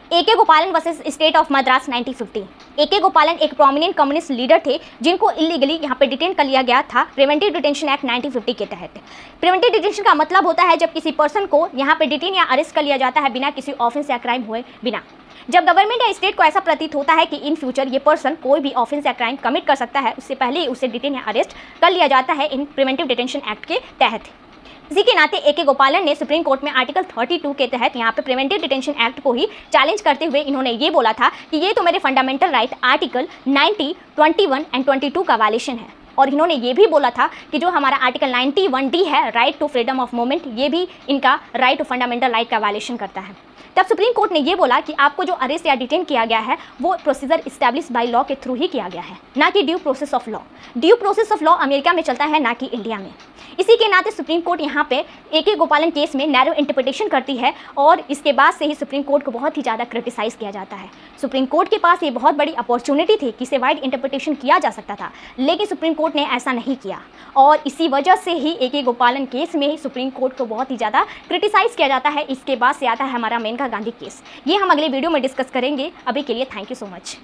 A K. Gopalan versus state of Madras 1950। A K. Gopalan एक prominent communist leader थे जिनको इलीगली यहाँ पे डिटेन कर लिया गया था प्रिवेंटिव डिटेंशन एक्ट 1950 के तहत। प्रिवेंटिव डिटेंशन का मतलब होता है जब किसी पर्सन को यहाँ पे डिटेन या अरेस्ट कर लिया जाता है बिना किसी ऑफेंस या क्राइम हुए बिना। जब गवर्नमेंट या स्टेट को ऐसा प्रतीत होता है कि इन फ्यूचर ये पर्सन कोई भी ऑफेंस या क्राइम कमिट कर सकता है, उससे पहले ही उसे डिटेन या अरेस्ट कर लिया जाता है इन प्रिवेंटिव डिटेंशन एक्ट के तहत। इसी के नाते ए.के. गोपालन ने सुप्रीम कोर्ट में आर्टिकल 32 के तहत यहाँ पे प्रिवेंटिव डिटेंशन एक्ट को ही चैलेंज करते हुए इन्होंने ये बोला था कि ये तो मेरे फंडामेंटल राइट आर्टिकल 90, 21 एंड 22 का वायलेशन है। और इन्होंने ये भी बोला था कि जो हमारा आर्टिकल 91D है, right to freedom of movement, ये भी इनका राइट टू फंडामेंटल राइट का वायलेशन करता है। तब सुप्रीम कोर्ट ने ये बोला कि आपको जो अरेस्ट या डिटेन किया गया है वो प्रोसीजर इस्टेब्लिश बाय लॉ के थ्रू ही किया गया है, ना कि due process of law. Due process of law America में चलता है, ना कि इंडिया में। इसी के नाते सुप्रीम कोर्ट यहाँ पे ए.के. गोपालन केस में नैरो इंटरप्रिटेशन करती है और इसके बाद से ही सुप्रीम कोर्ट को बहुत ही ज़्यादा क्रिटिसाइज किया जाता है। सुप्रीम कोर्ट के पास ये बहुत बड़ी अपॉर्चुनिटी थी कि इसे वाइड इंटरप्रिटेशन किया जा सकता था, लेकिन सुप्रीम कोर्ट ने ऐसा नहीं किया और इसी वजह से ही ए.के. गोपालन केस में ही सुप्रीम कोर्ट को बहुत ही ज़्यादा क्रिटिसाइज किया जाता है। इसके बाद से आता है हमारा मेनका गांधी केस। ये हम अगले वीडियो में डिस्कस करेंगे। अभी के लिए थैंक यू सो मच।